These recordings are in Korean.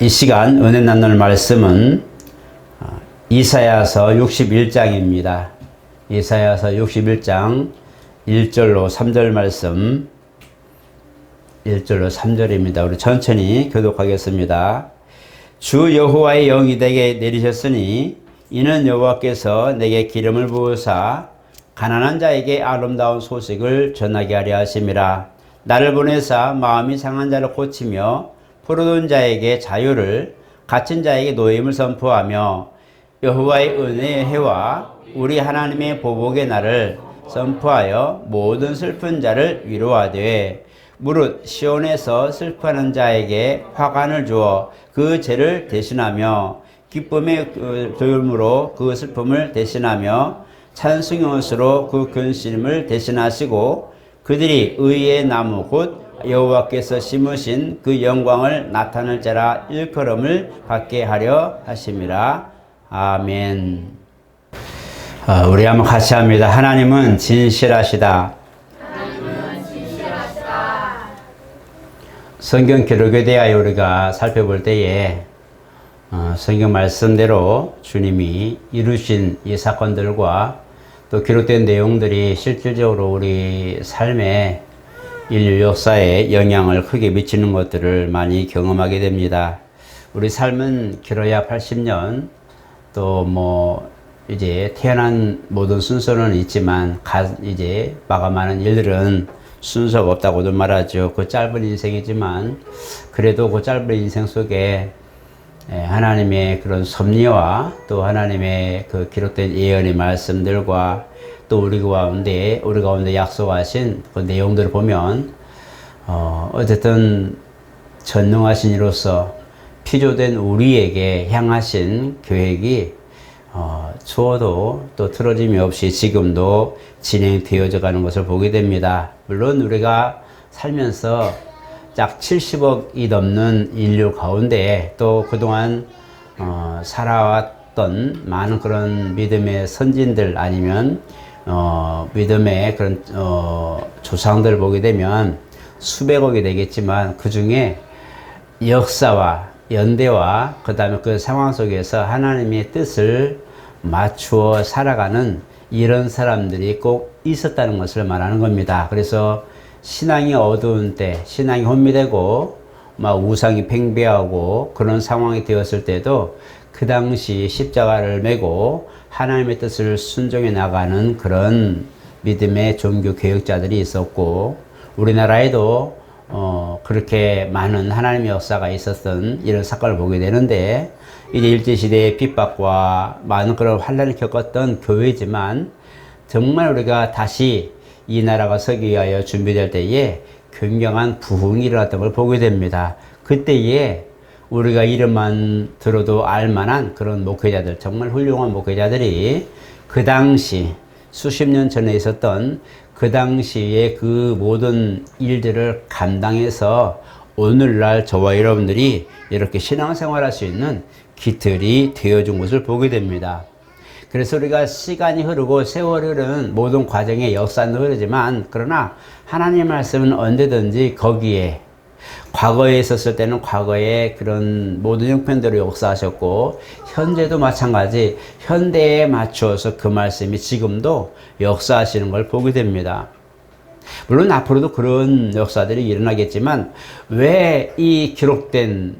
이 시간 은혜 나눌 말씀은 이사야서 61장입니다. 이사야서 61장 1절로 3절 말씀, 1절로 3절입니다. 우리 천천히 교독하겠습니다. 주 여호와의 영이 내게 내리셨으니 이는 여호와께서 내게 기름을 부으사 가난한 자에게 아름다운 소식을 전하게 하려 하심이라. 나를 보내사 마음이 상한 자를 고치며 포로된 자에게 자유를, 갇힌 자에게 노임을 선포하며 여호와의 은혜의 해와 우리 하나님의 보복의 날을 선포하여 모든 슬픈 자를 위로하되, 무릇 시온에서 슬퍼하는 자에게 화관을 주어 그 죄를 대신하며 기쁨의 조율무로 그 슬픔을 대신하며 찬송의 옷으로 그 근심을 대신하시고, 그들이 의의 나무 곧 여호와께서 심으신 그 영광을 나타낼 자라 일컬음을 받게 하려 하심이라. 아멘. 우리 한번 같이 합니다. 하나님은 진실하시다. 성경 기록에 대하여 우리가 살펴볼 때에 성경 말씀대로 주님이 이루신 이 사건들과 또 기록된 내용들이 실질적으로 우리 삶에 인류 역사에 영향을 크게 미치는 것들을 많이 경험하게 됩니다. 우리 삶은 길어야 80년, 또 이제 태어난 모든 순서는 있지만 이제 마감하는 일들은 순서가 없다고도 말하죠. 그 짧은 인생이지만 그래도 그 짧은 인생 속에 하나님의 그런 섭리와 또 하나님의 그 기록된 예언의 말씀들과 또 우리 가운데 약속하신 그 내용들을 보면 어쨌든 전능하신 이로서 피조된 우리에게 향하신 계획이 추워도 또 틀어짐이 없이 지금도 진행되어져 가는 것을 보게 됩니다. 물론 우리가 살면서 약 70억이 넘는 인류 가운데 또 그동안 살아왔던 많은 그런 믿음의 선진들 아니면 믿음의 그런 조상들 보게 되면 수백억이 되겠지만, 그 중에 역사와 연대와 그 다음에 그 상황 속에서 하나님의 뜻을 맞추어 살아가는 이런 사람들이 꼭 있었다는 것을 말하는 겁니다. 그래서 신앙이 어두운 때, 신앙이 혼미되고 우상이 팽배하고 그런 상황이 되었을 때도 그 당시 십자가를 메고 하나님의 뜻을 순종해 나가는 그런 믿음의 종교 개혁자들이 있었고, 우리나라에도 그렇게 많은 하나님의 역사가 있었던 이런 사건을 보게 되는데, 이제 일제시대의 핍박과 많은 그런 환란을 겪었던 교회지만 정말 우리가 다시 이 나라가 서기 위하여 준비될 때에 굉장한 부흥이 일어났던 걸 보게 됩니다. 그때에 우리가 이름만 들어도 알만한 그런 목회자들, 정말 훌륭한 목회자들이 그 당시 수십 년 전에 있었던 그 당시에 그 모든 일들을 감당해서 오늘날 저와 여러분들이 이렇게 신앙생활 할 수 있는 기틀이 되어준 것을 보게 됩니다. 그래서 우리가 시간이 흐르고 세월이 흐르는 모든 과정에 역사는 흐르지만, 그러나 하나님의 말씀은 언제든지 거기에 과거에 있었을 때는 과거에 그런 모든 형편대로 역사하셨고, 현재도 마찬가지 현대에 맞추어서 그 말씀이 지금도 역사하시는 걸 보게 됩니다. 물론 앞으로도 그런 역사들이 일어나겠지만, 왜 이 기록된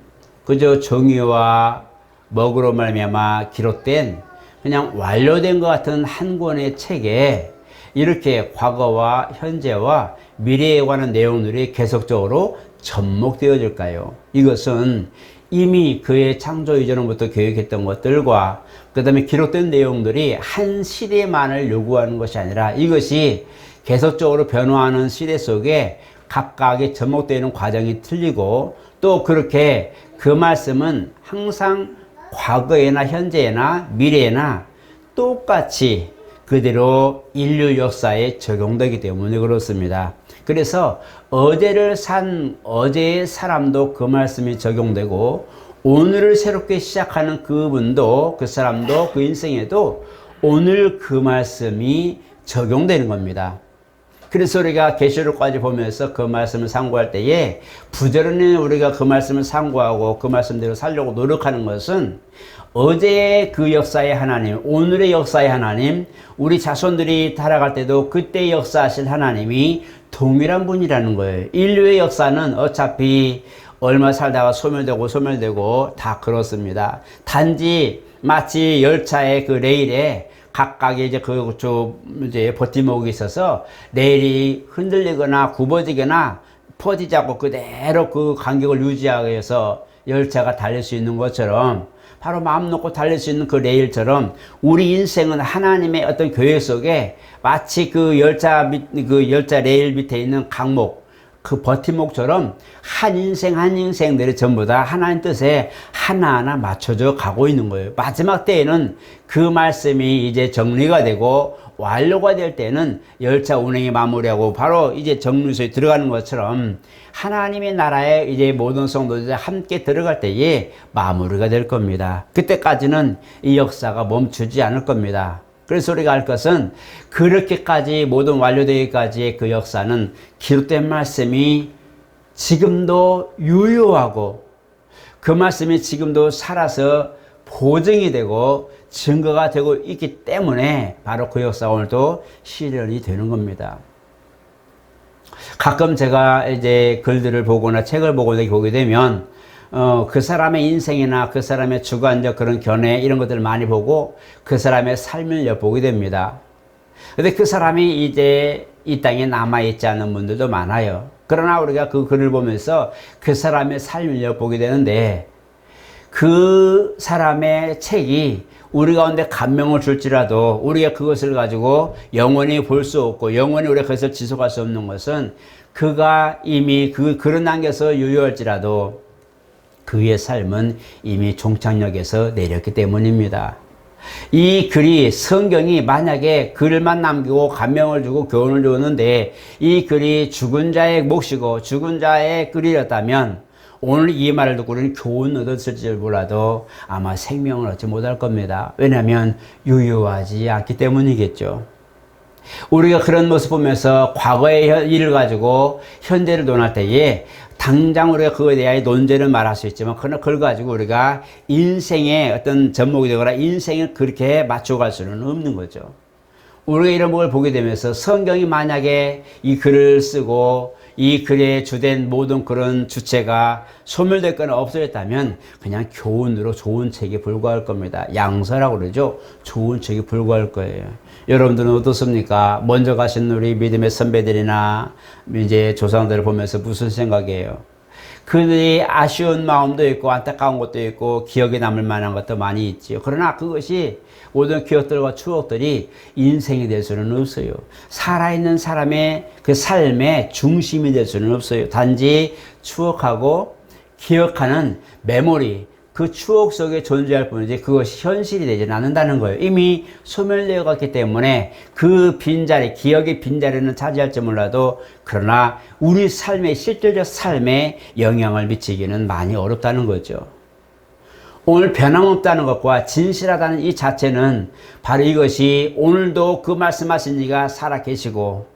그저 정의와 먹으로 말미암아 기록된 그냥 완료된 것 같은 한 권의 책에 이렇게 과거와 현재와 미래에 관한 내용들이 계속적으로 접목되어질까요? 이것은 이미 그의 창조 이전부터 계획했던 것들과 그 다음에 기록된 내용들이 한 시대만을 요구하는 것이 아니라 이것이 계속적으로 변화하는 시대 속에 각각의 접목되는 과정이 틀리고, 또 그렇게 그 말씀은 항상 과거에나 현재나 미래나 똑같이 그대로 인류 역사에 적용되기 때문에 그렇습니다. 그래서 어제를 산 어제의 사람도 그 말씀이 적용되고, 오늘을 새롭게 시작하는 그분도, 그 사람도, 그 인생에도 오늘 그 말씀이 적용되는 겁니다. 그래서 우리가 계시록까지 보면서 그 말씀을 상고할 때에 부지런히 우리가 그 말씀을 상고하고 그 말씀대로 살려고 노력하는 것은 어제의 그 역사의 하나님, 오늘의 역사의 하나님, 우리 자손들이 살아갈 때도 그때 역사하실 하나님이 동일한 분이라는 거예요. 인류의 역사는 어차피 얼마 살다가 소멸되고 다 그렇습니다. 단지 마치 열차의 그 레일에 각각의 이제 버팀목이 있어서 레일이 흔들리거나 굽어지거나 퍼지지 않고 그대로 그 간격을 유지하기 위해서 열차가 달릴 수 있는 것처럼, 바로 마음 놓고 달릴 수 있는 그 레일처럼 우리 인생은 하나님의 어떤 계획 속에 마치 그 열차 레일 밑에 있는 강목, 그 버팀목처럼 한 인생들이 전부 다 하나님 뜻에 하나하나 맞춰져 가고 있는 거예요. 마지막 때에는 그 말씀이 이제 정리가 되고 완료가 될 때는 열차 운행이 마무리하고 바로 이제 정류소에 들어가는 것처럼 하나님의 나라에 이제 모든 성도들이 함께 들어갈 때에 마무리가 될 겁니다. 그때까지는 이 역사가 멈추지 않을 겁니다. 그래서 우리가 알 것은 그렇게까지 모든 완료되기까지의 그 역사는 기록된 말씀이 지금도 유효하고 그 말씀이 지금도 살아서 보증이 되고 증거가 되고 있기 때문에 바로 그 역사가 오늘도 실현이 되는 겁니다. 가끔 제가 이제 글들을 보거나 책을 보게 되면 그 사람의 인생이나 그 사람의 주관적 그런 견해 이런 것들을 많이 보고 그 사람의 삶을 엿보게 됩니다. 근데 그 사람이 이제 이 땅에 남아있지 않은 분들도 많아요. 그러나 우리가 그 글을 보면서 그 사람의 삶을 엿보게 되는데 그 사람의 책이 우리 가운데 감명을 줄지라도 우리가 그것을 가지고 영원히 볼 수 없고 영원히 우리가 그것을 지속할 수 없는 것은 그가 이미 그 글을 남겨서 유효할지라도 그의 삶은 이미 종착역에서 내렸기 때문입니다. 이 글이, 성경이 만약에 글만 남기고 감명을 주고 교훈을 주었는데 이 글이 죽은 자의 몫이고 죽은 자의 글이었다면 오늘 이 말을 듣고 우리는 교훈을 얻었을지 몰라도 아마 생명을 얻지 못할 겁니다. 왜냐하면 유효하지 않기 때문이겠죠. 우리가 그런 모습 보면서 과거의 일을 가지고 현재를 논할 때에 당장 우리가 그거에 대하여 논제를 말할 수 있지만 그러나 그걸 가지고 우리가 인생의 어떤 접목이 되거나 인생을 그렇게 맞춰갈 수는 없는 거죠. 우리가 이런 걸 보게 되면서 성경이 만약에 이 글을 쓰고 이 글에 주된 모든 그런 주체가 소멸됐거나 없어졌다면 그냥 교훈으로 좋은 책에 불과할 겁니다. 양서라고 그러죠. 좋은 책에 불과할 거예요. 여러분들은 어떻습니까? 먼저 가신 우리 믿음의 선배들이나 이제 조상들을 보면서 무슨 생각이에요? 그들이 아쉬운 마음도 있고 안타까운 것도 있고 기억에 남을 만한 것도 많이 있지요. 그러나 그것이 모든 기억들과 추억들이 인생이 될 수는 없어요. 살아있는 사람의 그 삶의 중심이 될 수는 없어요. 단지 추억하고 기억하는 메모리, 그 추억 속에 존재할 뿐이지 그것이 현실이 되지 않는다는 거예요. 이미 소멸되어 갔기 때문에 그 빈자리, 기억의 빈자리는 차지할지 몰라도 그러나 우리 삶의 실질적 삶에 영향을 미치기는 많이 어렵다는 거죠. 오늘 변함없다는 것과 진실하다는 이 자체는 바로 이것이 오늘도 그 말씀하신 이가 살아계시고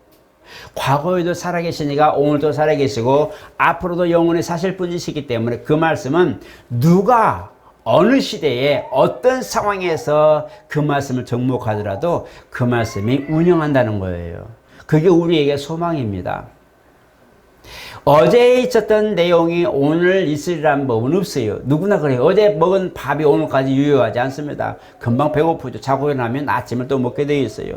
과거에도 살아계시니까 오늘도 살아계시고 앞으로도 영원히 사실 분이시기 때문에 그 말씀은 누가 어느 시대에 어떤 상황에서 그 말씀을 접목하더라도 그 말씀이 운영한다는 거예요. 그게 우리에게 소망입니다. 어제 있었던 내용이 오늘 있으리라는 법은 없어요. 누구나 그래요. 어제 먹은 밥이 오늘까지 유효하지 않습니다. 금방 배고프죠. 자고 일어나면 아침을 또 먹게 되어 있어요.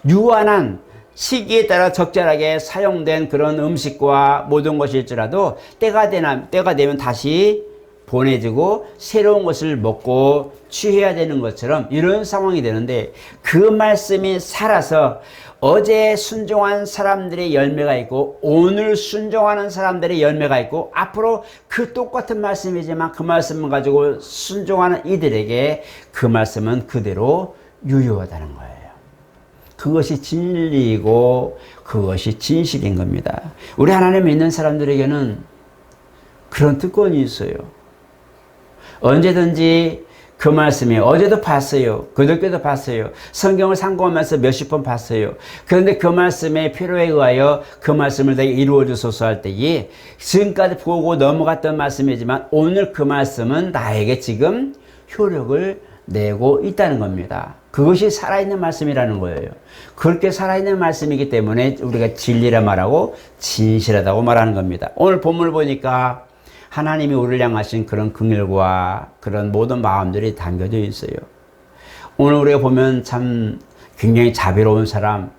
유한한 시기에 따라 적절하게 사용된 그런 음식과 모든 것일지라도 때가 되면 다시 보내지고 새로운 것을 먹고 취해야 되는 것처럼 이런 상황이 되는데 그 말씀이 살아서 어제 순종한 사람들의 열매가 있고 오늘 순종하는 사람들의 열매가 있고 앞으로 그 똑같은 말씀이지만 그 말씀을 가지고 순종하는 이들에게 그 말씀은 그대로 유효하다는 거예요. 그것이 진리이고 그것이 진실인 겁니다. 우리 하나님 믿는 사람들에게는 그런 특권이 있어요. 언제든지 그 말씀이 어제도 봤어요. 그저께도 봤어요. 성경을 상고하면서 몇십 번 봤어요. 그런데 그 말씀의 필요에 의하여 그 말씀을 내게 이루어 주소서 할 때에 지금까지 보고 넘어갔던 말씀이지만 오늘 그 말씀은 나에게 지금 효력을 내고 있다는 겁니다. 그것이 살아있는 말씀이라는 거예요. 그렇게 살아있는 말씀이기 때문에 우리가 진리라 말하고 진실하다고 말하는 겁니다. 오늘 본문을 보니까 하나님이 우리를 향하신 그런 긍휼과 그런 모든 마음들이 담겨져 있어요. 오늘 우리가 보면 참 굉장히 자비로운 사람,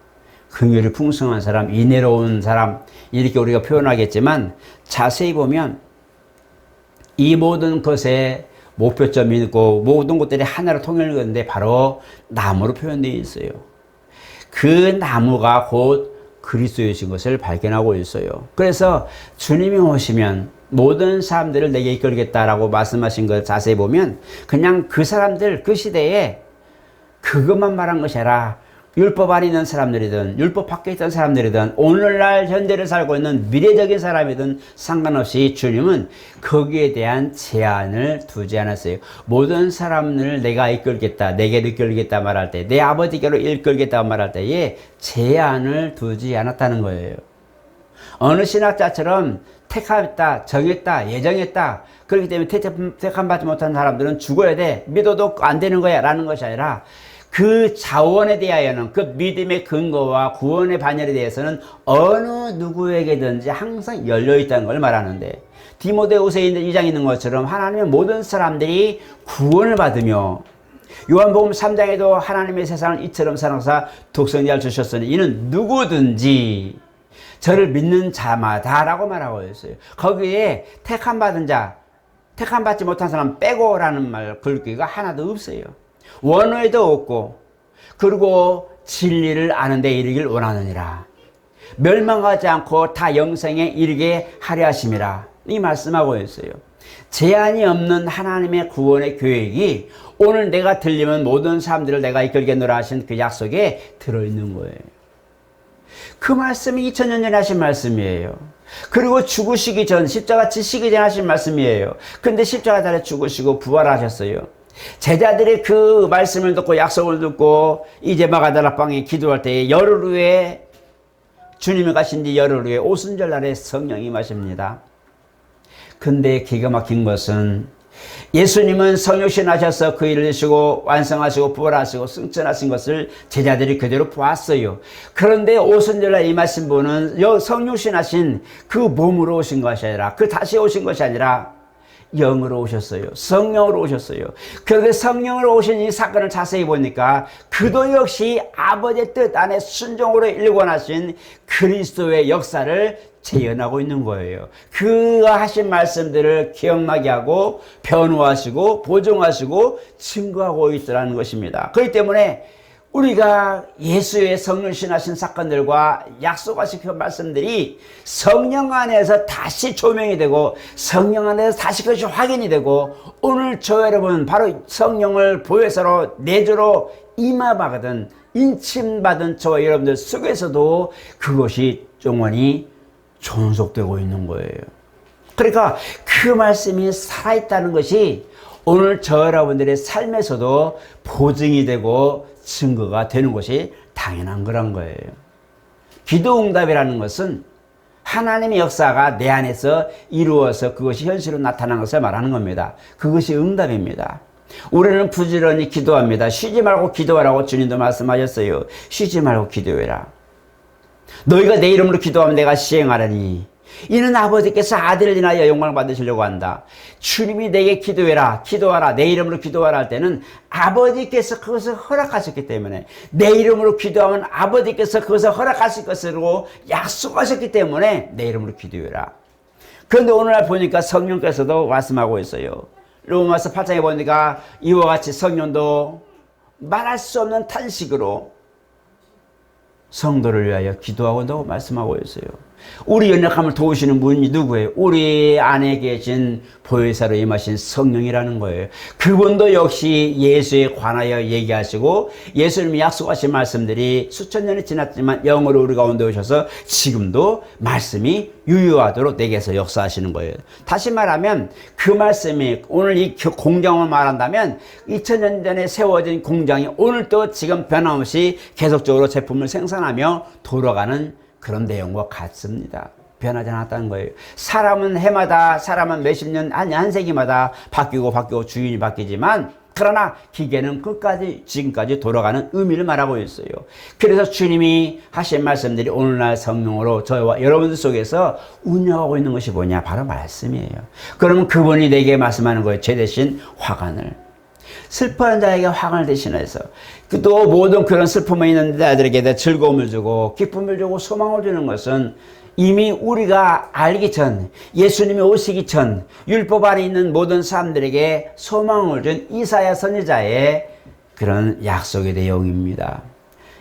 긍휼이 풍성한 사람, 인애로운 사람 이렇게 우리가 표현하겠지만 자세히 보면 이 모든 것에 목표점이 있고 모든 것들이 하나로 통일되는데 바로 나무로 표현되어 있어요. 그 나무가 곧 그리스도이신 것을 발견하고 있어요. 그래서 주님이 오시면 모든 사람들을 내게 이끌겠다라고 말씀하신 걸 자세히 보면 그냥 그 사람들 그 시대에 그것만 말한 것이 아니라 율법 안에 있는 사람들이든 율법 밖에 있던 사람들이든 오늘날 현재를 살고 있는 미래적인 사람이든 상관없이 주님은 거기에 대한 제한을 두지 않았어요. 모든 사람을 내가 이끌겠다, 내게로 이끌겠다 말할 때, 내 아버지께로 이끌겠다 말할 때에 제한을 두지 않았다는 거예요. 어느 신학자처럼 택했다, 정했다, 예정했다. 그렇기 때문에 택함받지 못한 사람들은 죽어야 돼. 믿어도 안 되는 거야. 라는 것이 아니라 그 자원에 대하여는 그 믿음의 근거와 구원의 반열에 대해서는 어느 누구에게든지 항상 열려 있다는 걸 말하는데 디모데후서 2장에 있는 것처럼 하나님의 모든 사람들이 구원을 받으며 요한복음 3장에도 하나님의 세상을 이처럼 사랑하사 독생자를 주셨으니 이는 누구든지 저를 믿는 자마다라고 말하고 있어요. 거기에 택함받은 자, 택함받지 못한 사람 빼고라는 말 글귀가 하나도 없어요. 원어에도 없고 그리고 진리를 아는 데 이르길 원하느니라. 멸망하지 않고 다 영생에 이르게 하려 하심이라. 이 말씀하고 있어요. 제한이 없는 하나님의 구원의 계획이 오늘 내가 들리면 모든 사람들을 내가 이끌겠노라 하신 그 약속에 들어있는 거예요. 그 말씀이 2000년 전에 하신 말씀이에요. 그리고 죽으시기 전, 십자가 지시기 전 하신 말씀이에요. 근데 십자가 달에 죽으시고 부활하셨어요. 제자들이 그 말씀을 듣고 약속을 듣고 이제 마가다라 방에 기도할 때에 열흘 후에 주님이 가신 지 열흘 후에 오순절 날에 성령이 임하십니다. 근데 기가 막힌 것은 예수님은 성육신 하셔서 그 일을 이루시고 완성하시고 부활하시고 승천하신 것을 제자들이 그대로 보았어요. 그런데 오순절날 임하신 분은 성육신 하신 그 몸으로 오신 것이 아니라 그 다시 오신 것이 아니라 영으로 오셨어요. 성령으로 오셨어요. 그런데 성령으로 오신 이 사건을 자세히 보니까 그도 역시 아버지의 뜻 안에 순종으로 일관하신 그리스도의 역사를 재현하고 있는 거예요. 그가 하신 말씀들을 기억나게 하고 변호하시고 보증하시고 증거하고 있더라는 것입니다. 그렇기 때문에 우리가 예수의 성령신 하신 사건들과 약속하신 그 말씀들이 성령 안에서 다시 조명이 되고 성령 안에서 다시 그것이 확인이 되고 오늘 저 여러분 바로 성령을 보혜사로 내주로 임하받은 인침받은 저와 여러분들 속에서도 그것이 영원히 존속되고 있는 거예요. 그러니까 그 말씀이 살아있다는 것이 오늘 저 여러분들의 삶에서도 보증이 되고 증거가 되는 것이 당연한 거란 거예요. 기도응답이라는 것은 하나님의 역사가 내 안에서 이루어서 그것이 현실로 나타난 것을 말하는 겁니다. 그것이 응답입니다. 우리는 부지런히 기도합니다. 쉬지 말고 기도하라고 주님도 말씀하셨어요. 쉬지 말고 기도해라. 너희가 내 이름으로 기도하면 내가 시행하리니 이는 아버지께서 아들을 인하여 영광을 받으시려고 한다. 주님이 내게 기도하라, 내 이름으로 기도하라 할 때는 아버지께서 그것을 허락하셨기 때문에 내 이름으로 기도하면 아버지께서 그것을 허락하실 것으로 약속하셨기 때문에 내 이름으로 기도해라. 그런데 오늘날 보니까 성령께서도 말씀하고 있어요. 로마서 8장에 보니까 이와 같이 성령도 말할 수 없는 탄식으로 성도를 위하여 기도하고 말씀하고 있어요. 우리 연약함을 도우시는 분이 누구예요? 우리 안에 계신 보혜사로 임하신 성령이라는 거예요. 그분도 역시 예수에 관하여 얘기하시고 예수님이 약속하신 말씀들이 수천 년이 지났지만 영으로 우리 가운데 오셔서 지금도 말씀이 유효하도록 내게서 역사하시는 거예요. 다시 말하면 그 말씀이 오늘 이 공장을 말한다면 2000년 전에 세워진 공장이 오늘도 지금 변함없이 계속적으로 제품을 생산하며 돌아가는 그런 내용과 같습니다. 변하지 않았다는 거예요. 사람은 해마다, 사람은 몇십 년, 한 세기마다 바뀌고 주인이 바뀌지만 그러나 기계는 끝까지 지금까지 돌아가는 의미를 말하고 있어요. 그래서 주님이 하신 말씀들이 오늘날 성령으로 저와 여러분들 속에서 운영하고 있는 것이 뭐냐? 바로 말씀이에요. 그러면 그분이 내게 말씀하는 거예요. 제 대신 화관을. 슬퍼하는 자에게 화관을 대신해서 또 모든 그런 슬픔에 있는 자들에게 즐거움을 주고 기쁨을 주고 소망을 주는 것은 이미 우리가 알기 전, 예수님이 오시기 전 율법 안에 있는 모든 사람들에게 소망을 준 이사야 선지자의 그런 약속의 내용입니다.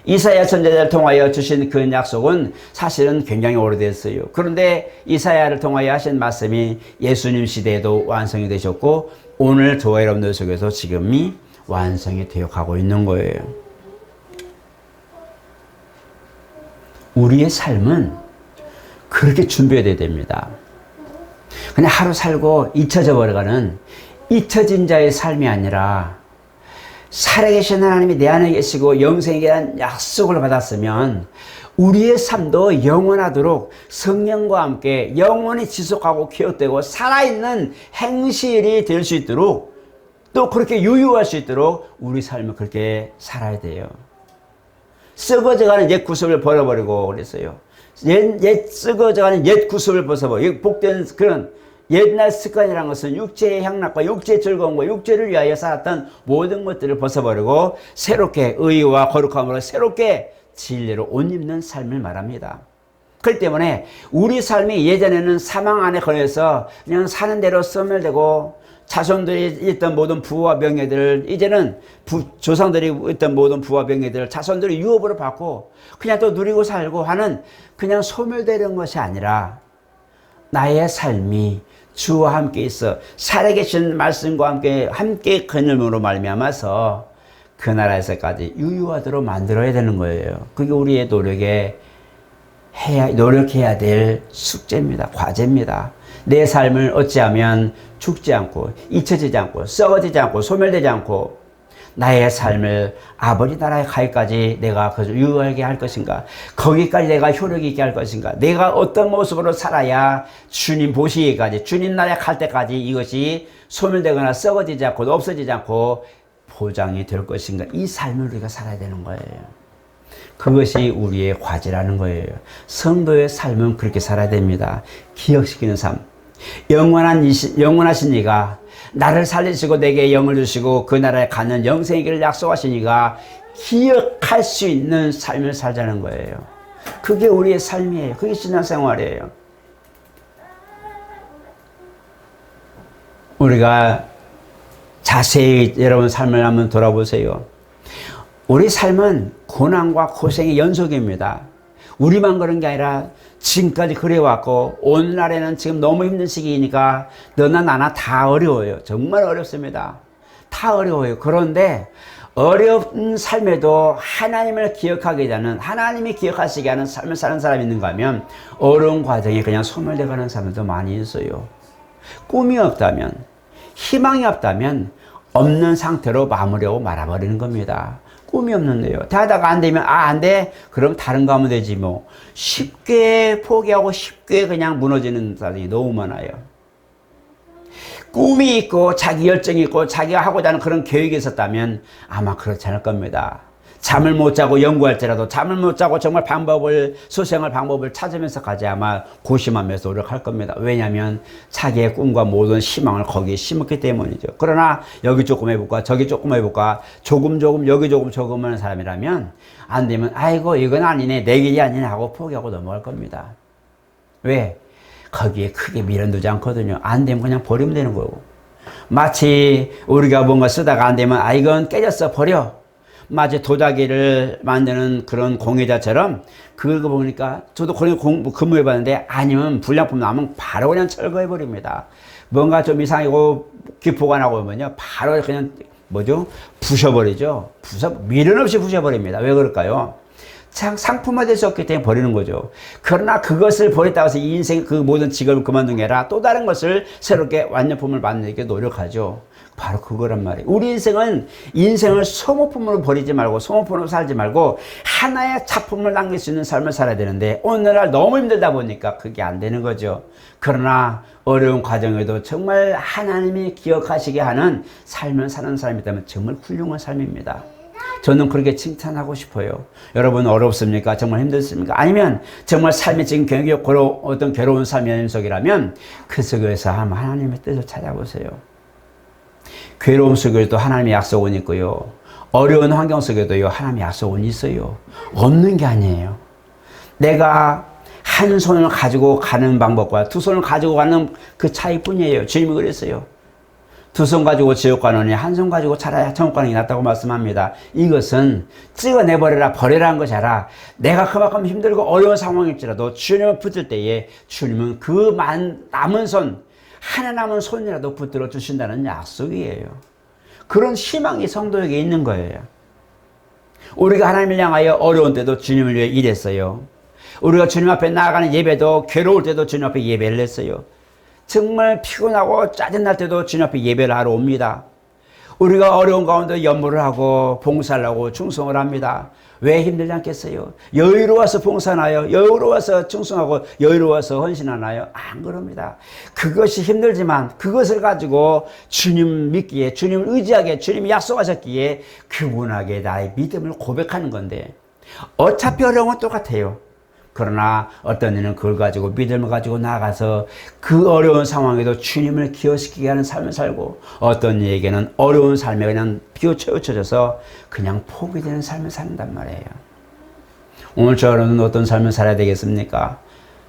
이사야 선지자를 통하여 주신 그 약속은 사실은 굉장히 오래됐어요. 그런데 이사야를 통하여 하신 말씀이 예수님 시대에도 완성이 되셨고 오늘 저와 여러분들 속에서 지금이 완성이 되어 가고 있는 거예요. 우리의 삶은 그렇게 준비해야 됩니다. 그냥 하루 살고 잊혀져 버려가는 잊혀진 자의 삶이 아니라 살아계신 하나님이 내 안에 계시고 영생에 대한 약속을 받았으면 우리의 삶도 영원하도록 성령과 함께 영원히 지속하고 기억되고 살아있는 행실이 될 수 있도록 또 그렇게 유효할 수 있도록 우리 삶을 그렇게 살아야 돼요. 썩어져가는 옛 구습을 버려버리고 그랬어요. 썩어져가는 옛 구습을 벗어버리고 복된 그런 옛날 습관이라는 것은 육체의 향락과 육체의 즐거움과 육체를 위하여 살았던 모든 것들을 벗어버리고 새롭게 의와 거룩함으로 새롭게 진리로 옷 입는 삶을 말합니다. 그렇기 때문에 우리 삶이 예전에는 사망 안에 걸려서 그냥 사는 대로 소멸되고 자손들이 있던 모든 부와 명예들을 이제는 조상들이 있던 모든 부와 명예들을 자손들이 유업으로 받고 그냥 또 누리고 살고 하는 그냥 소멸되는 것이 아니라 나의 삶이 주와 함께 있어 살아계신 말씀과 함께 그늘으로 말미암아서 그 나라에서까지 유효하도록 만들어야 되는 거예요. 그게 우리의 노력해야 될 숙제입니다. 과제입니다. 내 삶을 어찌하면 죽지 않고 잊혀지지 않고 썩어지지 않고 소멸되지 않고 나의 삶을 아버지 나라에 가기까지 내가 유효하게 할 것인가, 거기까지 내가 효력 있게 할 것인가, 내가 어떤 모습으로 살아야 주님 보시기까지 주님 나라에 갈 때까지 이것이 소멸되거나 썩어지지 않고 없어지지 않고 보장이 될 것인가, 이 삶을 우리가 살아야 되는 거예요. 그것이 우리의 과제라는 거예요. 성도의 삶은 그렇게 살아야 됩니다. 기억시키는 삶. 영원하신 이가 나를 살리시고 내게 영을 주시고 그 나라에 가는 영생의 길을 약속하신 이가 기억할 수 있는 삶을 살자는 거예요. 그게 우리의 삶이에요. 그게 신앙생활이에요. 우리가 자세히 여러분 삶을 한번 돌아보세요. 우리 삶은 고난과 고생의 연속입니다. 우리만 그런 게 아니라 지금까지 그래왔고 오늘날에는 지금 너무 힘든 시기이니까 너나 나나 다 어려워요. 정말 어렵습니다. 다 어려워요. 그런데 어려운 삶에도 하나님을 기억하게 되는, 하나님이 기억하시게 하는 삶을 사는 사람이 있는가 하면 어려운 과정에 그냥 소멸되어가는 사람들도 많이 있어요. 꿈이 없다면, 희망이 없다면 없는 상태로 마무리하고 말아버리는 겁니다. 꿈이 없는데요. 하다가 안 되면 안 돼? 그럼 다른 거 하면 되지 뭐. 쉽게 포기하고 쉽게 그냥 무너지는 사람이 너무 많아요. 꿈이 있고 자기 열정이 있고 자기가 하고자 하는 그런 계획이 있었다면 아마 그렇지 않을 겁니다. 잠을 못 자고 연구할지라도 잠을 못 자고 정말 소생할 방법을 찾으면서까지 아마 고심하면서 노력할 겁니다. 왜냐하면 자기의 꿈과 모든 희망을 거기에 심었기 때문이죠. 그러나 여기 조금 해볼까 저기 조금 해볼까 조금 여기 조금 하는 사람이라면 안 되면 아이고 이건 아니네 내 길이 아니네 하고 포기하고 넘어갈 겁니다. 왜? 거기에 크게 미련두지 않거든요. 안 되면 그냥 버리면 되는 거고. 마치 우리가 뭔가 쓰다가 안 되면 이건 깨졌어 버려. 마치 도자기를 만드는 그런 공예자처럼 그거 보니까 저도 그런 근무해봤는데 아니면 불량품 나오면 바로 그냥 철거해버립니다. 뭔가 좀 이상하고 기포가 나고 오면요 바로 그냥 뭐죠? 부셔버리죠. 미련 없이 부셔버립니다. 왜 그럴까요? 상품화될 수 없기 때문에 버리는 거죠. 그러나 그것을 버렸다고 해서 인생 그 모든 직업을 그만둔 게 아니라 또 다른 것을 새롭게 완료품을 만들기 노력하죠. 바로 그거란 말이에요. 우리 인생을 소모품으로 버리지 말고 소모품으로 살지 말고 하나의 작품을 남길 수 있는 삶을 살아야 되는데 오늘날 너무 힘들다 보니까 그게 안 되는 거죠. 그러나 어려운 과정에도 정말 하나님이 기억하시게 하는 삶을 사는 사람이라면 정말 훌륭한 삶입니다. 저는 그렇게 칭찬하고 싶어요. 여러분 어렵습니까? 정말 힘들습니까? 아니면 정말 삶이 지금 어떤 괴로운 삶의 속이라면 그 속에서 하나님의 뜻을 찾아보세요. 괴로움 속에도 하나님의 약속은 있고요. 어려운 환경 속에도요 하나님의 약속은 있어요. 없는 게 아니에요. 내가 한 손을 가지고 가는 방법과 두 손을 가지고 가는 그 차이뿐이에요. 주님이 그랬어요. 두 손 가지고 지옥 가느니 한 손 가지고 차라리 천국 가는 게 낫다고 말씀합니다. 이것은 찍어내버려라 버리라는 것이 아니라 내가 그만큼 힘들고 어려운 상황일지라도 주님을 붙들 때에 주님은 그 남은 손 하나 남은 손이라도 붙들어 주신다는 약속이에요. 그런 희망이 성도에게 있는 거예요. 우리가 하나님을 향하여 어려운 때도 주님을 위해 일했어요. 우리가 주님 앞에 나아가는 예배도 괴로울 때도 주님 앞에 예배를 했어요. 정말 피곤하고 짜증날 때도 주님 앞에 예배를 하러 옵니다. 우리가 어려운 가운데 연모를 하고 봉사를 하고 충성을 합니다. 왜 힘들지 않겠어요? 여유로워서 봉사하나요? 여유로워서 충성하고 여유로워서 헌신하나요? 안 그럽니다. 그것이 힘들지만 그것을 가지고 주님 믿기에 주님을 의지하기에 주님이 약속하셨기에 그분에게 나의 믿음을 고백하는 건데 어차피 어려움은 똑같아요. 그러나 어떤 이는 그걸 가지고 믿음을 가지고 나아가서 그 어려운 상황에도 주님을 기여시키게 하는 삶을 살고 어떤 이에게는 어려운 삶에 그냥 비우쳐져서 그냥 포기되는 삶을 산단 말이에요. 오늘 저는 어떤 삶을 살아야 되겠습니까?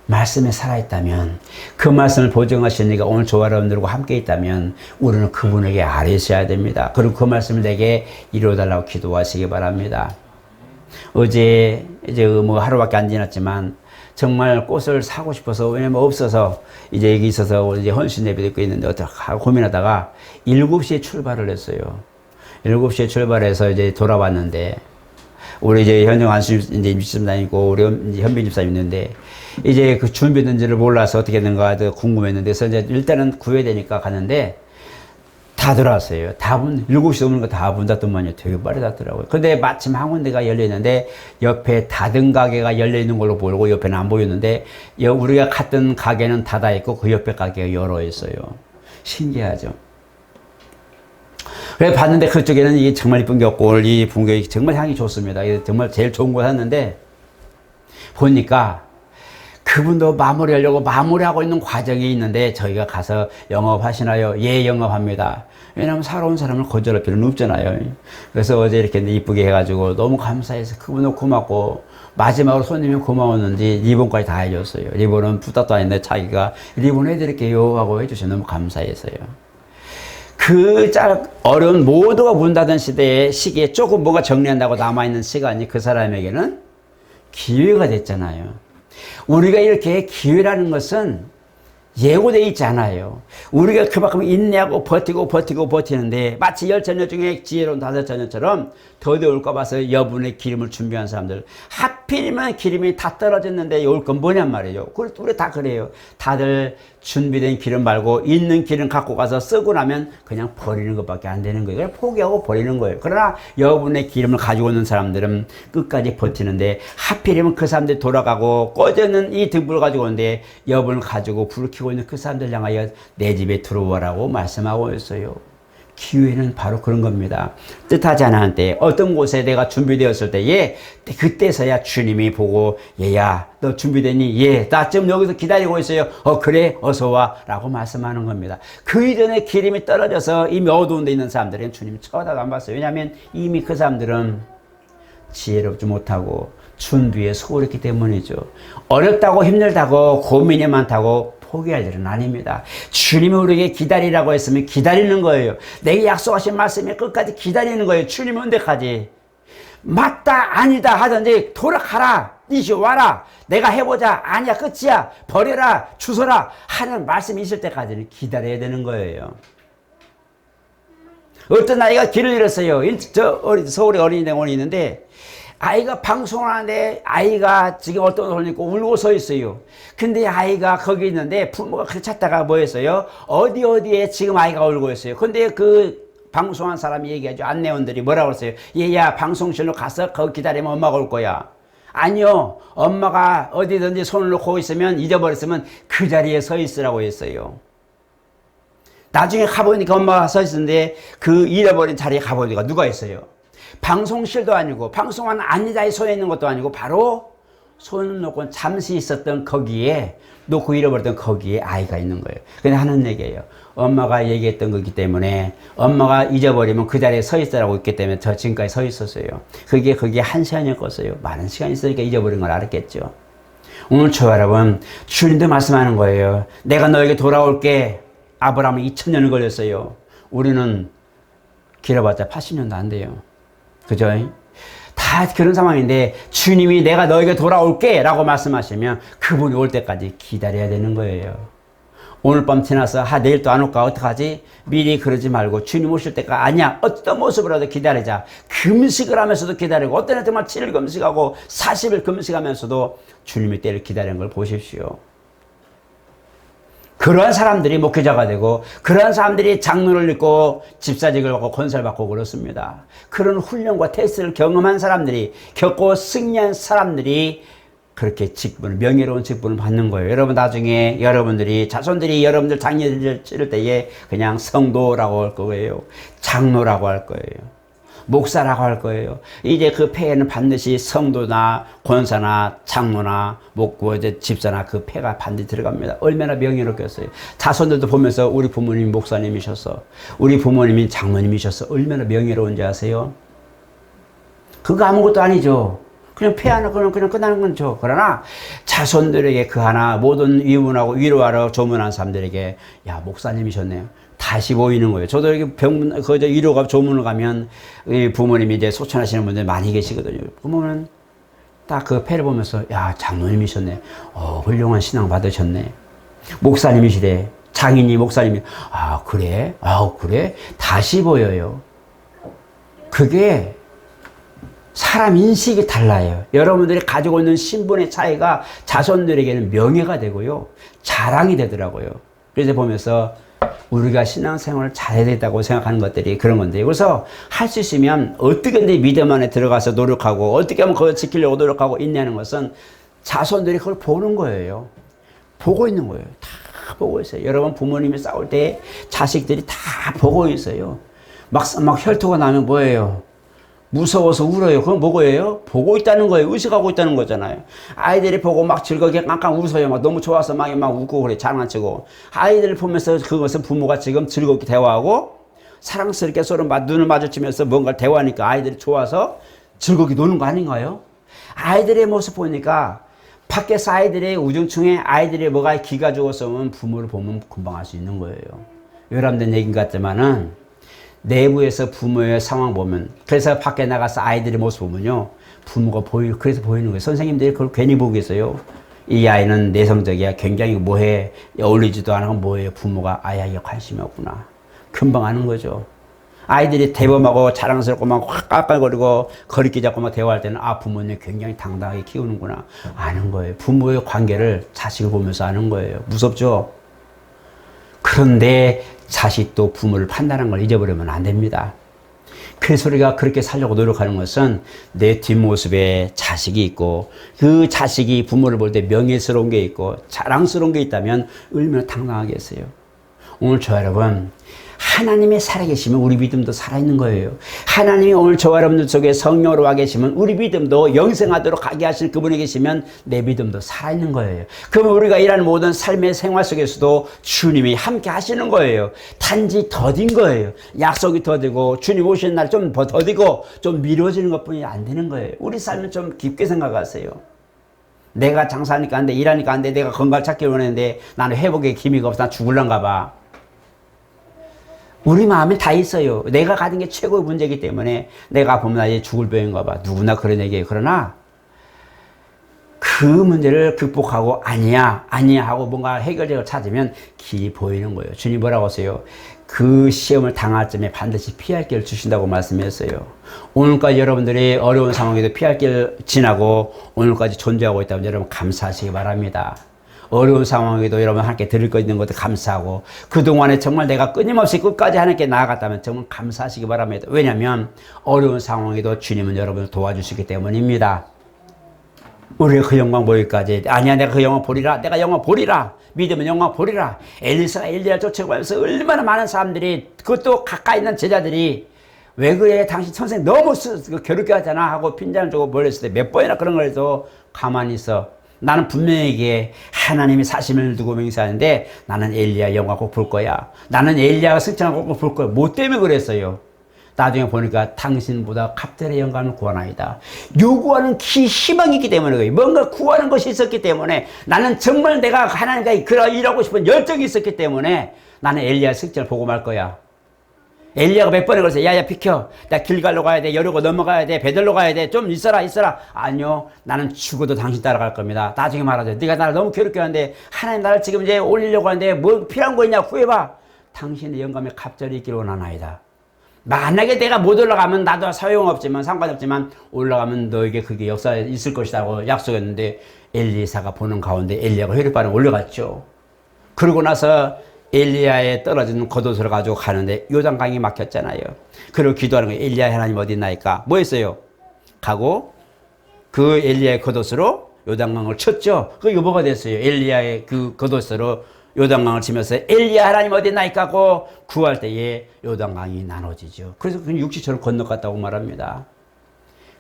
말씀에 살아있다면 그 말씀을 보증하시는 이가 오늘 저와 여러분들과 함께 있다면 우리는 그분에게 아뢰 있어야 됩니다. 그리고 그 말씀을 내게 이루어달라고 기도하시기 바랍니다. 어제 이제 뭐 하루밖에 안 지났지만 정말 꽃을 사고 싶어서 왜냐면 없어서 이제 여기 있어서 이제 헌신 예배 듣고 있는데 어떡하고 고민하다가 7시에 출발을 했어요. 7시에 출발해서 이제 돌아왔는데 우리 이제 현정 안수 이제 집사님 다니고 우리 현빈 집사님 있는데 이제 그 준비된지를 몰라서 어떻게 되는가 궁금했는데 그래서 이제 일단은 구해야 되니까 가는데 다 들어왔어요. 7시 오는 거 다 문 닫더만요. 되게 빨리 닫더라고요. 근데 마침 한 군데가 열려있는데 옆에 닫은 가게가 열려있는 걸로 보이고 옆에는 안 보였는데 우리가 갔던 가게는 닫아있고 그 옆에 가게가 열어있어요. 신기하죠. 그래서 봤는데 그쪽에는 이게 정말 이쁜 게 없고 이 분경이 정말 향이 좋습니다. 정말 제일 좋은 거 샀는데 보니까 그분도 마무리하려고 마무리하고 있는 과정이 있는데 저희가 가서 영업하시나요? 예, 영업합니다. 왜냐하면 살아온 사람을 거절할 필요는 없잖아요. 그래서 어제 이렇게 이쁘게 해가지고 너무 감사해서 그분도 고맙고 마지막으로 손님이 고마웠는지 리본까지 다 해줬어요. 리본은 부탁도 안 했는데 자기가 리본 해드릴게요 하고 해주셔서 너무 감사했어요. 그 어려운 모두가 문 닫은 시기에 조금 뭔가 정리한다고 남아있는 시간이 그 사람에게는 기회가 됐잖아요. 우리가 이렇게 기회라는 것은 예고되어 있지 않아요. 우리가 그만큼 인내하고 버티는데 마치 10처녀 중에 지혜로운 5처녀처럼 더디 올까 봐서 여분의 기름을 준비한 사람들 하필이면 기름이 다 떨어졌는데 올 건 뭐냔 말이에요. 우리 다 그래요. 다들 준비된 기름 말고 있는 기름 갖고 가서 쓰고 나면 그냥 버리는 것밖에 안 되는 거예요. 그냥 포기하고 버리는 거예요. 그러나 여분의 기름을 가지고 있는 사람들은 끝까지 버티는데 하필이면 그 사람들이 돌아가고 꺼져있는 이 등불을 가지고 오는데 여분을 가지고 불을 켜고 있는 그 사람들 향하여 내 집에 들어오라고 말씀하고 있어요. 기회는 바로 그런 겁니다. 뜻하지 않은 때 어떤 곳에 내가 준비되었을 때에 그때서야 주님이 보고 얘야 너 준비됐니? 예, 나 지금 여기서 기다리고 있어요. 그래 어서 와 라고 말씀하는 겁니다. 그 이전에 기름이 떨어져서 이미 어두운 데 있는 사람들은 주님 쳐다도 안 봤어요. 왜냐하면 이미 그 사람들은 지혜롭지 못하고 준비에 소홀했기 때문이죠. 어렵다고 힘들다고 고민이 많다고 포기할 일은 아닙니다. 주님이 우리에게 기다리라고 했으면 기다리는 거예요. 내게 약속하신 말씀에 끝까지 기다리는 거예요. 주님 언제까지? 맞다 아니다 하던지 돌아가라 이시 와라 내가 해보자 아니야 끝이야 버려라 주소라 하는 말씀이 있을 때까지는 기다려야 되는 거예요. 어떤 아이가 길을 잃었어요. 서울에 어린이 대공원이 있는데 아이가 방송을 하는데 아이가 지금 어떤 옷을 입고 울고 서 있어요. 근데 아이가 거기 있는데 부모가 그걸 찾다가 뭐 했어요? 어디에 지금 아이가 울고 있어요. 근데 그 방송한 사람이 얘기하죠. 안내원들이 뭐라고 그랬어요? 얘야 방송실로 가서 거기 기다리면 엄마가 올 거야. 아니요. 엄마가 어디든지 손을 놓고 있으면 잊어버렸으면 그 자리에 서 있으라고 했어요. 나중에 가보니까 엄마가 서 있었는데 그 잃어버린 자리에 가보니까 누가 있어요? 방송실도 아니고 방송한 안내자에 서 있는 것도 아니고 바로 손을 놓고 잠시 있었던 거기에 놓고 잃어버렸던 거기에 아이가 있는 거예요. 그냥 하는 얘기예요. 엄마가 얘기했던 거기 때문에 엄마가 잊어버리면 그 자리에 서 있으라고 했기 때문에 저 지금까지 서 있었어요. 그게 1시간이었어요. 많은 시간이 있으니까 잊어버린 걸 알았겠죠. 오늘 저 여러분 주님도 말씀하는 거예요. 내가 너에게 돌아올게. 아브라함은 2000년을 걸렸어요. 우리는 길어봤자 80년도 안 돼요. 그죠? 다 그런 상황인데 주님이 내가 너에게 돌아올게 라고 말씀하시면 그분이 올 때까지 기다려야 되는 거예요. 오늘 밤 지나서 내일 또 안 올까 어떡하지? 미리 그러지 말고 주님 오실 때가 아니야. 어떤 모습으로라도 기다리자. 금식을 하면서도 기다리고 어떤 애 정말 7일 금식하고 40일 금식하면서도 주님의 때를 기다리는 걸 보십시오. 그러한 사람들이 목회자가 되고 그러한 사람들이 장로를 입고 집사직을 받고 권세를 받고 그렇습니다. 그런 훈련과 테스트를 경험한 사람들이 겪고 승리한 사람들이 그렇게 직분을 명예로운 직분을 받는 거예요. 여러분 나중에 여러분들이 자손들이 여러분들 장례를 치를 때에 그냥 성도라고 할 거예요. 장로라고 할 거예요. 목사라고 할 거예요. 이제 그 폐에는 반드시 성도나 권사나 장로나 집사나 그 폐가 반드시 들어갑니다. 얼마나 명예롭겠어요. 자손들도 보면서 우리 부모님이 목사님이셨어. 우리 부모님이 장로님이셨어. 얼마나 명예로운지 아세요? 그거 아무것도 아니죠. 그냥 폐 하나 그냥 끝나는 건죠. 그러나 자손들에게 그 하나 모든 위문하고 위로하러 조문한 사람들에게 야 목사님이셨네요. 다시 보이는 거예요. 저도 이렇게 위로가 조문을 가면 부모님이 이제 소천하시는 분들 많이 계시거든요. 부모는 딱 그 폐를 보면서 야 장로님이셨네. 훌륭한 신앙 받으셨네. 목사님이시래. 장인이 목사님이 그래? 그래? 다시 보여요. 그게 사람 인식이 달라요. 여러분들이 가지고 있는 신분의 차이가 자손들에게는 명예가 되고요. 자랑이 되더라고요. 그래서 보면서 우리가 신앙생활을 잘해야 된다고 생각하는 것들이 그런 건데 그래서 할 수 있으면 어떻게든 믿음 안에 들어가서 노력하고 어떻게 하면 그걸 지키려고 노력하고 있냐는 것은 자손들이 그걸 보는 거예요. 보고 있는 거예요. 다 보고 있어요. 여러분 부모님이 싸울 때 자식들이 다 보고 있어요. 막 혈투가 나면 뭐예요? 무서워서 울어요. 그건 뭐예요? 보고 있다는 거예요. 의식하고 있다는 거잖아요. 아이들이 보고 막 즐겁게 깡깡 웃어요. 막 너무 좋아서 막 웃고 그래. 장난치고. 아이들을 보면서 그것은 부모가 지금 즐겁게 대화하고 사랑스럽게 서로 눈을 마주치면서 뭔가를 대화하니까 아이들이 좋아서 즐겁게 노는 거 아닌가요? 아이들의 모습 보니까 밖에서 아이들의 우중충에 아이들이 뭐가 기가 죽었으면 부모를 보면 금방 알 수 있는 거예요. 외람된 얘기인 것 같지만은 내부에서 부모의 상황 보면 그래서 밖에 나가서 아이들의 모습 보면요 부모가 그래서 보이는 거예요. 선생님들이 그걸 괜히 보고 있어요. 이 아이는 내성적이야. 굉장히 뭐해 어울리지도 않고 뭐해요. 부모가 아이에게 관심이 없구나. 금방 아는 거죠. 아이들이 대범하고 자랑스럽고 막 확 깔깔거리고 거리끼 잡고 막 대화할 때는 부모님 굉장히 당당하게 키우는구나 아는 거예요. 부모의 관계를 자식을 보면서 아는 거예요. 무섭죠? 그런데 자식도 부모를 판단하는 걸 잊어버리면 안 됩니다. 그래서 우리가 그렇게 살려고 노력하는 것은 내 뒷모습에 자식이 있고 그 자식이 부모를 볼 때 명예스러운 게 있고 자랑스러운 게 있다면 얼마나 당당하겠어요. 오늘 저 여러분 하나님이 살아계시면 우리 믿음도 살아있는 거예요. 하나님이 오늘 저와 여러분들 속에 성령으로 와 계시면 우리 믿음도 영생하도록 가게 하실 그분이 계시면 내 믿음도 살아있는 거예요. 그럼 우리가 일하는 모든 삶의 생활 속에서도 주님이 함께 하시는 거예요. 단지 더딘 거예요. 약속이 더디고 주님 오시는 날 좀 더디고 좀 미뤄지는 것뿐이 안 되는 거예요. 우리 삶은 좀 깊게 생각하세요. 내가 장사하니까 안 돼, 일하니까 안 돼, 내가 건강을 찾기 원했는데 나는 회복의 기미가 없어, 나 죽을란가 봐. 우리 마음에 다 있어요. 내가 가진 게 최고의 문제이기 때문에 내가 보면 나 이제 죽을 병인가 봐. 누구나 그런 얘기예요. 그러나 그 문제를 극복하고 아니야 하고 뭔가 해결책을 찾으면 길이 보이는 거예요. 주님 뭐라고 하세요? 그 시험을 당할 점에 반드시 피할 길을 주신다고 말씀했어요. 오늘까지 여러분들이 어려운 상황에도 피할 길을 지나고 오늘까지 존재하고 있다면 여러분 감사하시기 바랍니다. 어려운 상황에도 여러분 함께 드릴 거 있는 것도 감사하고 그동안에 정말 내가 끊임없이 끝까지 하나님께 나아갔다면 정말 감사하시기 바랍니다. 왜냐하면 어려운 상황에도 주님은 여러분을 도와주시기 때문입니다. 우리가 그 영광 보기까지 아니야 내가 그 영광 보리라 내가 영광 보리라 믿으면 영광 보리라. 엘리사가 엘리야를 쫓아가면서 얼마나 많은 사람들이 그것도 가까이 있는 제자들이 왜 그래 당신 선생 너무 괴롭게 하잖아 하고 핀잔을 주고 몰렸을 때 몇 번이나 그런 걸 해도 가만히 있어. 나는 분명히 하나님이 사심을 두고 맹세하는데 나는 엘리야 영광 꼭 볼 거야. 나는 엘리야가 승천을 꼭 볼 거야. 뭐 때문에 그랬어요? 나중에 보니까 당신보다 갑절의 영광을 구하나이다. 요구하는 희망이 있기 때문에 그래요. 뭔가 구하는 것이 있었기 때문에 나는 정말 내가 하나님과 일하고 싶은 열정이 있었기 때문에 나는 엘리야 승천을 보고 말 거야. 엘리야가 몇 번에 그랬어요. 야야 비켜. 나 길갈로 가야 돼. 여리고 넘어가야 돼. 베들로 가야 돼. 좀 있어라. 아니요. 나는 죽어도 당신 따라갈 겁니다. 나중에 말하죠. 네가 나를 너무 괴롭게 하는데 하나님 나를 지금 이제 올리려고 하는데 뭐 필요한 거 있냐 구해봐. 당신의 영감에 갑절이 있기를 원하나이다. 만약에 내가 못 올라가면 나도 소용없지만 상관없지만 올라가면 너에게 그게 역사에 있을 것이라고 약속했는데 엘리사가 보는 가운데 엘리야가 회를 올라갔죠. 그러고 나서 엘리야에 떨어지는 겉옷을 가지고 가는데 요단강이 막혔잖아요. 그리고 기도하는 거예요. 엘리야 하나님 어디 있나이까? 뭐 했어요? 가고 그 엘리야의 겉옷으로 요단강을 쳤죠. 그게 뭐가 됐어요? 엘리야의 그 겉옷으로 요단강을 치면서 엘리야 하나님 어디 있나이까 하고 구할 때에 요단강이 나눠지죠. 그래서 그 육지처럼 건너갔다고 말합니다.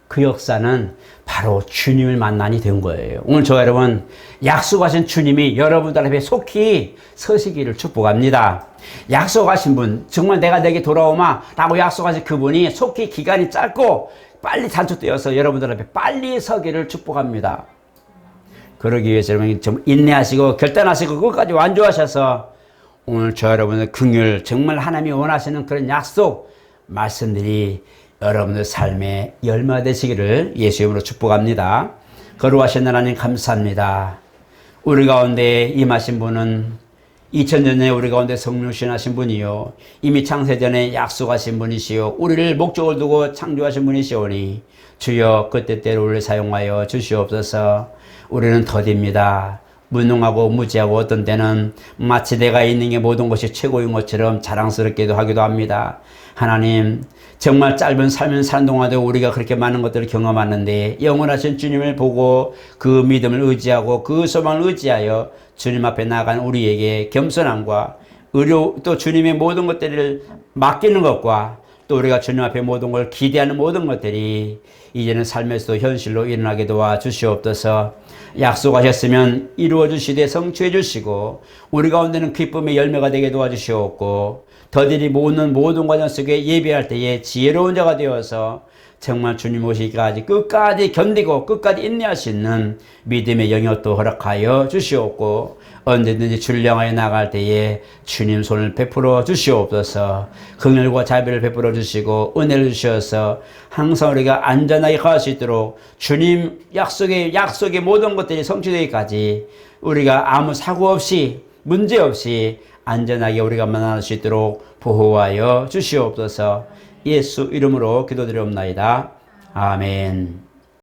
그 역사는 바로 주님을 만나니 된 거예요. 오늘 저 여러분 약속하신 주님이 여러분들 앞에 속히 서시기를 축복합니다. 약속하신 분 정말 내가 내게 돌아오마 라고 약속하신 그분이 속히 기간이 짧고 빨리 단축되어서 여러분들 앞에 빨리 서기를 축복합니다. 그러기 위해서 여러분 좀 인내하시고 결단하시고 끝까지 완주하셔서 오늘 저 여러분의 긍휼 정말 하나님이 원하시는 그런 약속 말씀들이 여러분의 삶에 열매되시기를 예수 이름으로 축복합니다. 거룩하신 하나님 감사합니다. 우리 가운데 임하신 분은 2000년 전에 우리 가운데 성령 신하신 분이요 이미 창세전에 약속하신 분이시요 우리를 목적을 두고 창조하신 분이시오니 주여 그때때로 우리를 사용하여 주시옵소서. 우리는 더딥니다. 무능하고 무지하고 어떤 때는 마치 내가 있는 게 모든 것이 최고인 것처럼 자랑스럽게도 하기도 합니다. 하나님 정말 짧은 삶을 사는 동안도 우리가 그렇게 많은 것들을 경험하는데 영원하신 주님을 보고 그 믿음을 의지하고 그 소망을 의지하여 주님 앞에 나아간 우리에게 겸손함과 의료 또 주님의 모든 것들을 맡기는 것과 또 우리가 주님 앞에 모든 걸 기대하는 모든 것들이 이제는 삶에서도 현실로 일어나게 도와 주시옵소서. 약속하셨으면 이루어 주시되 성취해 주시고 우리 가운데는 기쁨의 열매가 되게 도와주시옵고 더딜이 모든 과정 속에 예배할 때에 지혜로운 자가 되어서 정말 주님 오시기까지 끝까지 견디고 끝까지 인내할 수 있는 믿음의 영역도 허락하여 주시옵고 언제든지 주를 향하여 나갈 때에 주님 손을 베풀어 주시옵소서. 긍휼과 자비를 베풀어 주시고 은혜를 주셔서 항상 우리가 안전하게 갈 수 있도록 주님 약속의 모든 것들이 성취되기까지 우리가 아무 사고 없이 문제 없이 안전하게 우리가 만날 수 있도록 보호하여 주시옵소서. 예수 이름으로 기도드리옵나이다. 아멘.